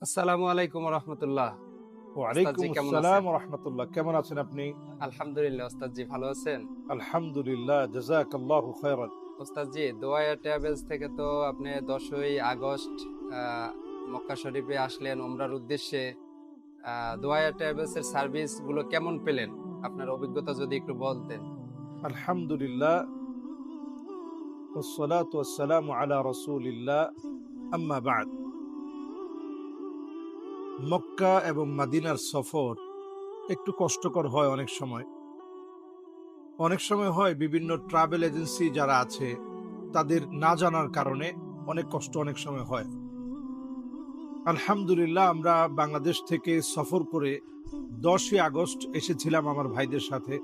আসসালামু আলাইকুম রহমতুল্লাহ। ওয়ালাইকুম কেমন আসসালাম আছেন? ওয়া রাহমাতুল্লাহ। কেমন আছেন আপনি? আলহামদুলিল্লাহ। ওস্তাদজি ভালো আছেন? আলহামদুলিল্লাহ, জাযাকাল্লাহু খায়রান। ওস্তাদজি, দোয়ায়া ট্রাভেলস থেকে তো আপনি 10ই আগস্ট মক্কা শরীফে আসলেন উমরার উদ্দেশ্যে। দোয়ায়া ট্রাভেলস এর সার্ভিস গুলো কেমন পেলেন? আপনার অভিজ্ঞতা যদি একটু বলতেন। আলহামদুলিল্লাহ, ওয়াসসালাতু ওয়াসসালামু আলা রাসূলিল্লাহ, আম্মা বা'দ। মক্কা এবং মদিনার সফর একটু কষ্টকর হয় অনেক সময়। অনেক সময় হয় বিভিন্ন ট্রাভেল এজেন্সি যারা আছে তাদের না জানার কারণে অনেক কষ্ট অনেক সময় হয়। আলহামদুলিল্লাহ, আমরা বাংলাদেশ থেকে সফর করে 10ই আগস্ট এসেছিলাম আমার ভাইদের সাথে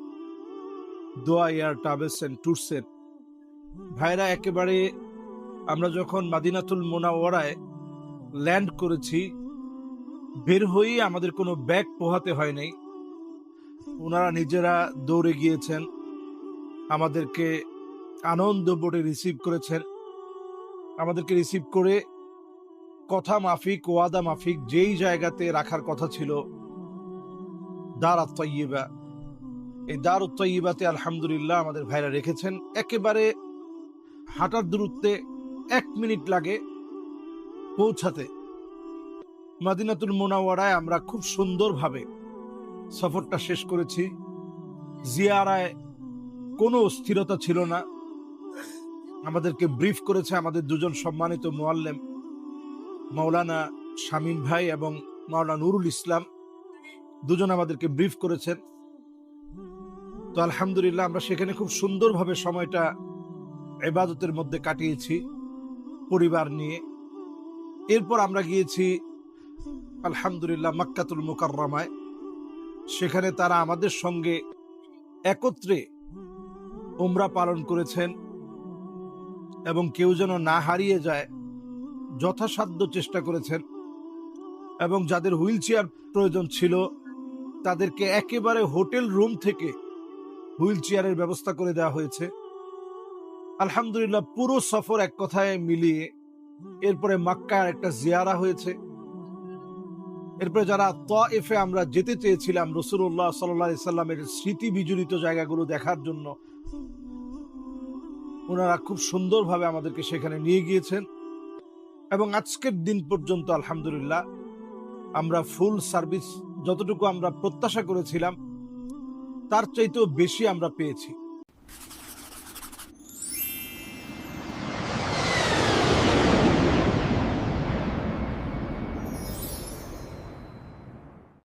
দোয়া এয়ার ট্রাভেলস এন্ড ট্যুরসের ভাইরা। একেবারে আমরা যখন মাদিনাতুল মুনাওয়ারায় ল্যান্ড করেছি, বের হয়েই আমাদের কোনো ব্যাগ পোহাতে হয় নাই। ওনারা নিজেরা দৌড়ে গিয়েছেন, আমাদেরকে আনন্দ বোর্ডে রিসিভ করেছেন। আমাদেরকে রিসিভ করে কথা মাফিক, ওয়াদা মাফিক যেই জায়গাতে রাখার কথা ছিল, দারাত তাইয়্যিবা, এই দারুত তাইয়্যিবাতে আলহামদুলিল্লাহ আমাদের ভাইরা রেখেছেন। একেবারে হাঁটার দূরত্বে 1 মিনিট লাগে পৌঁছাতে। মাদিনাতুল মুনাওয়ারায় আমরা খুব সুন্দরভাবে সফরটা শেষ করেছি। জিয়ারায় কোনো অস্থিরতা ছিল না। আমাদেরকে ব্রিফ করেছে আমাদের দুজন সম্মানিত মুআল্লিম, মাওলানা শামীম ভাই এবং মাওলানা নুরুল ইসলাম, দুজন আমাদেরকে ব্রিফ করেছেন। তো আলহামদুলিল্লাহ আমরা সেখানে খুব সুন্দরভাবে সময়টা ইবাদতের মধ্যে কাটিয়েছি পরিবার নিয়ে। এরপর আমরা গিয়েছি আলহামদুলিল্লাহ মক্কাতুল মুকাররমায়। সেখানে তারা আমাদের সঙ্গে একত্রে উমরা পালন করেছেন এবং কেউ যেন না হারিয়ে যায় যথাসাধ্য চেষ্টা করেছেন। এবং যাদের হুইল চেয়ার প্রয়োজন ছিল তাদেরকে একেবারে হোটেল রুম থেকে হুইল চেয়ারের ব্যবস্থা করে দেওয়া হয়েছে। আলহামদুলিল্লাহ পুরো সফর এক কথায় মিলিয়ে এরপরে মক্কার একটা জিয়ারা হয়েছে। এরপরে যারা তায়েফে আমরা যেতে চেয়েছিলাম রাসূলুল্লাহ সাল্লাল্লাহু আলাইহি সাল্লামের স্মৃতি বিজড়িত জায়গাগুলো দেখার জন্য, ওনারা খুব সুন্দরভাবে আমাদেরকে সেখানে নিয়ে গিয়েছেন। এবং আজকের দিন পর্যন্ত আলহামদুলিল্লাহ আমরা ফুল সার্ভিস যতটুকু আমরা প্রত্যাশা করেছিলাম তার চাইতেও বেশি আমরা পেয়েছি।